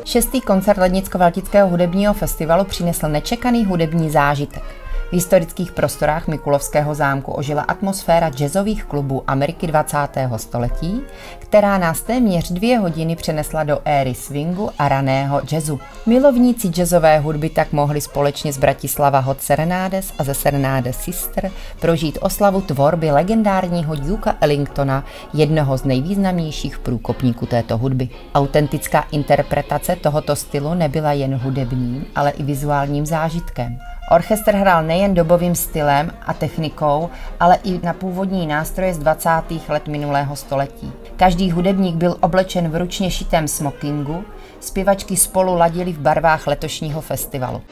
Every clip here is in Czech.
6. koncert Lednicko-Valtického hudebního festivalu přinesl nečekaný hudební zážitek. V historických prostorách Mikulovského zámku ožila atmosféra jazzových klubů Ameriky 20. století, která nás téměř 2 hodiny přenesla do éry swingu a raného jazzu. Milovníci jazzové hudby tak mohli společně s Bratislava Hot Serenades a ze Serenades Sister prožít oslavu tvorby legendárního Dukea Ellingtona, jednoho z nejvýznamnějších průkopníků této hudby. Autentická interpretace tohoto stylu nebyla jen hudebním, ale i vizuálním zážitkem. Orchestr hrál nejen dobovým stylem a technikou, ale i na původní nástroje z 20. let minulého století. Každý hudebník byl oblečen v ručně šitém smokingu, zpěvačky spolu ladily v barvách letošního festivalu.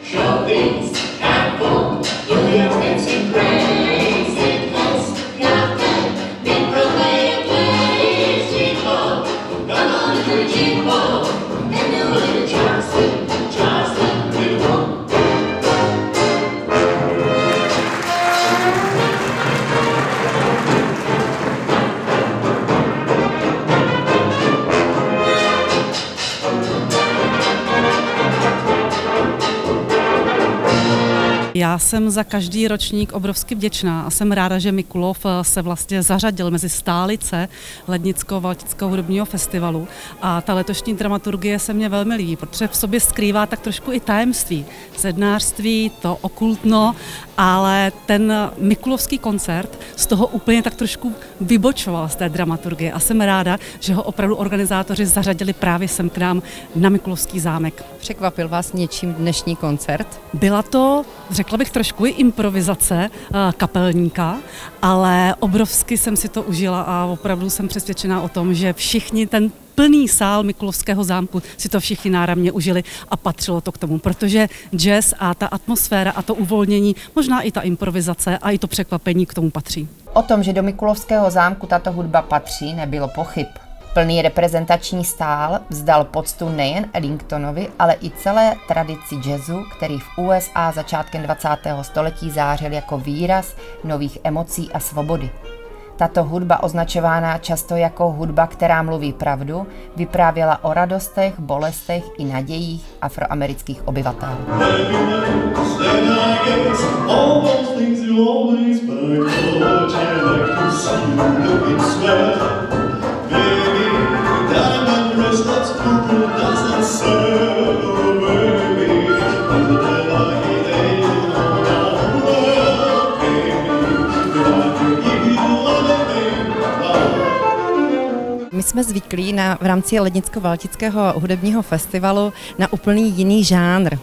Já jsem za každý ročník obrovsky vděčná a jsem ráda, že Mikulov se vlastně zařadil mezi stálice Lednicko-Valtického hudebního festivalu a ta letošní dramaturgie se mně velmi líbí, protože v sobě skrývá tak trošku i tajemství, zednářství, to okultno, ale ten mikulovský koncert z toho úplně tak trošku vybočoval z té dramaturgie a jsem ráda, že ho opravdu organizátoři zařadili právě sem k nám na Mikulovský zámek. Překvapil vás něčím dnešní koncert? Byla to, řekla bych, trošku i improvizace kapelníka, ale obrovsky jsem si to užila a opravdu jsem přesvědčená o tom, že všichni ten plný sál Mikulovského zámku si to všichni náramně užili a patřilo to k tomu, protože jazz a ta atmosféra a to uvolnění, možná i ta improvizace a i to překvapení k tomu patří. O tom, že do Mikulovského zámku tato hudba patří, nebylo pochyb. Plný reprezentační stál vzdal poctu nejen Ellingtonovi, ale i celé tradici jazzu, který v USA začátkem 20. století zářil jako výraz nových emocí a svobody. Tato hudba, označována často jako hudba, která mluví pravdu, vyprávěla o radostech, bolestech i nadějích afroamerických obyvatel. My jsme zvyklí v rámci Lednicko-Valtického hudebního festivalu na úplný jiný žánr.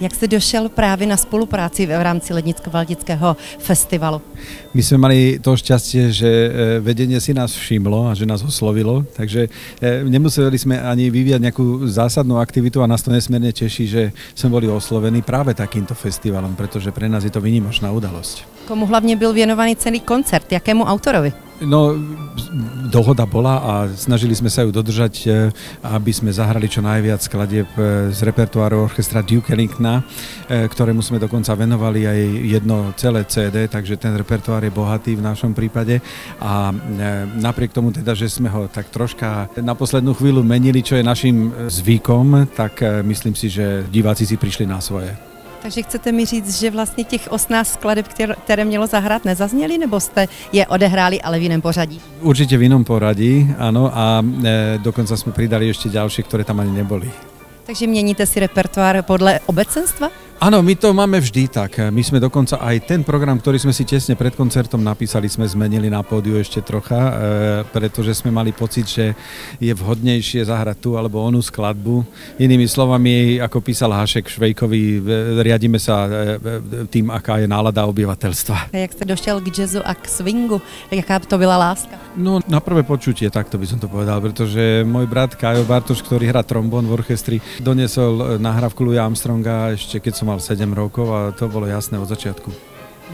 Jak jste došel právě na spolupráci v rámci Lednicko-Valtického festivalu? My sme mali to šťastie, že vedenie si nás všimlo a že nás oslovilo, takže nemuseli sme ani vyvíjať nejakú zásadnú aktivitu a nás to nesmierne teší, že sme boli oslovení práve takýmto festivalom, pretože pre nás je to výnimočná udalosť. Komu hlavně byl věnovaný celý koncert? Jakému autorovi? No, dohoda bola a snažili sme sa ju dodržať, aby sme zahrali čo najviac skladieb z repertoáru orchestra Duke Ellingtona, ktorému sme dokonca venovali aj jedno celé CD, takže ten repertoár je bohatý v našom prípade a napriek tomu teda, že sme ho tak troška na poslednú chvíľu menili, čo je našim zvykom, tak myslím si, že diváci si prišli na svoje. Takže chcete mi říct, že vlastně těch 18 skladeb, které mělo zahrát, nezazněly, nebo jste je odehráli, ale v jiném pořadí? Určite v inom poradí, áno, a dokonca sme pridali ešte ďalšie, ktoré tam ani neboli. Takže měníte si repertoár podle obecenstva? Áno, my to máme vždy tak. My sme dokonca aj ten program, ktorý sme si tesne pred koncertom napísali, sme zmenili na pódiu ešte trocha, pretože sme mali pocit, že je vhodnejšie zahrať tú alebo onú skladbu. Inými slovami, ako písal Hašek Švejkovi, riadíme sa tým, aká je nálada obyvateľstva. A jak ste došel k jazzu a k swingu? Jaká to byla láska? No, na prvé počutie, takto by som to povedal, pretože môj brat Kajo Bartoš, ktorý hrá trombón v orchestri, doniesol nahrávku Louisa Armstronga ešte keď som mal 7 rokov a to bylo jasné od začátku.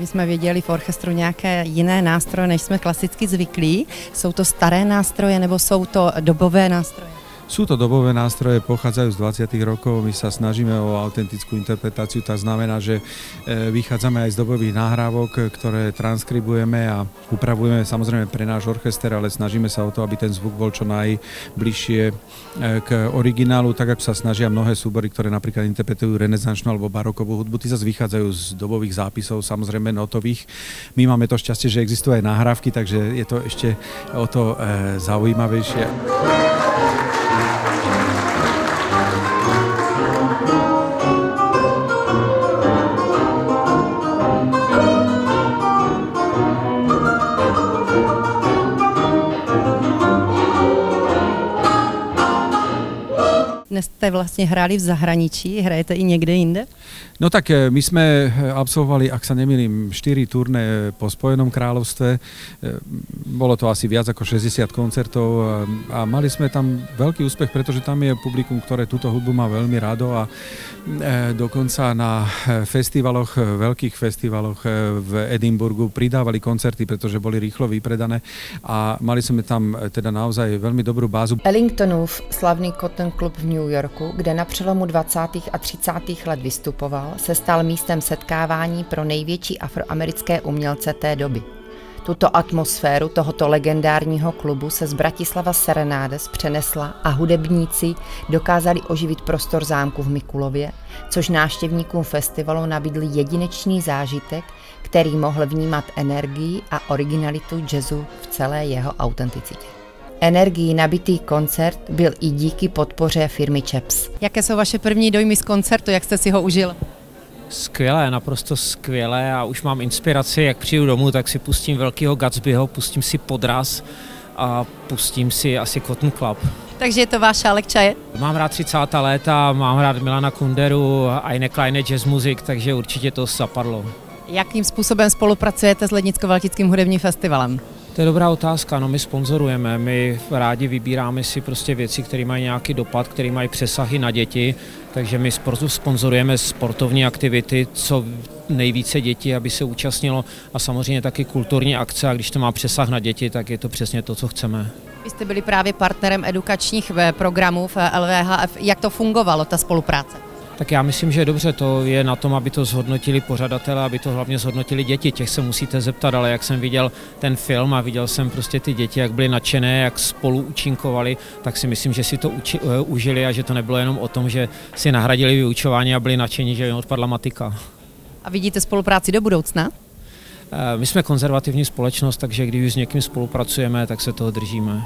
My jsme věděli v orchestru nějaké jiné nástroje, než jsme klasicky zvyklí. Jsou to staré nástroje nebo jsou to dobové nástroje? Sú to dobové nástroje, pochádzajú z 20. rokov, my sa snažíme o autentickú interpretáciu, to znamená, že vychádzame aj z dobových nahrávok, ktoré transkribujeme a upravujeme samozrejme pre náš orchester, ale snažíme sa o to, aby ten zvuk bol čo najbližšie k originálu, tak ako sa snažia mnohé súbory, ktoré napríklad interpretujú renesančnú alebo barokovú hudbu, tí zase vychádzajú z dobových zápisov, samozrejme notových. My máme to šťastie, že existujú aj nahrávky, takže je to ešte o to zaujímavejšie. Dnes jste vlastně hráli v zahraničí, hrajete i někde jinde? No tak my sme absolvovali, ak sa nemýlim, 4 turné po Spojenom kráľovstve. Bolo to asi viac ako 60 koncertov a mali sme tam veľký úspech, pretože tam je publikum, ktoré túto hudbu má veľmi rado a dokonca na festivaloch, veľkých festivaloch v Edinburgu pridávali koncerty, pretože boli rýchlo vypredané a mali sme tam teda naozaj veľmi dobrú bázu. Ellingtonův slavný Cotton Club v New Yorku, kde na přelomu 20. a 30. let vystupoval, se stal místem setkávání pro největší afroamerické umělce té doby. Tuto atmosféru tohoto legendárního klubu se z Bratislava Serenades přenesla a hudebníci dokázali oživit prostor zámku v Mikulově, což návštěvníkům festivalu nabídl jedinečný zážitek, který mohl vnímat energii a originalitu jazzu v celé jeho autenticitě. Energií nabitý koncert byl i díky podpoře firmy Chaps. Jaké jsou vaše první dojmy z koncertu, jak jste si ho užil? Skvělé, naprosto skvělé a už mám inspiraci, jak přijdu domů, tak si pustím velkýho Gatsbyho, pustím si Podraz a pustím si asi Cotton Club. Takže je to váš šálek čaje? Mám rád 30. léta, mám rád Milana Kunderu, Eine kleine Jazzmusik, takže určitě to zapadlo. Jakým způsobem spolupracujete s Lednicko-Valtickým hudebním festivalem? To je dobrá otázka, no my sponzorujeme, my rádi vybíráme si prostě věci, které mají nějaký dopad, které mají přesahy na děti, takže my sponzorujeme sportovní aktivity, co nejvíce dětí, aby se účastnilo a samozřejmě taky kulturní akce a když to má přesah na děti, tak je to přesně to, co chceme. Vy jste byli právě partnerem edukačních programů v LVHF, jak to fungovalo, ta spolupráce? Tak já myslím, že dobře, to je na tom, aby to zhodnotili pořadatelé, aby to hlavně zhodnotili děti, těch se musíte zeptat, ale jak jsem viděl ten film a viděl jsem prostě ty děti, jak byly nadšené, jak spolu účinkovali, tak si myslím, že si to užili a že to nebylo jenom o tom, že si nahradili vyučování a byli nadšení, že jim odpadla matika. A vidíte spolupráci do budoucna? My jsme konzervativní společnost, takže když už s někým spolupracujeme, tak se toho držíme.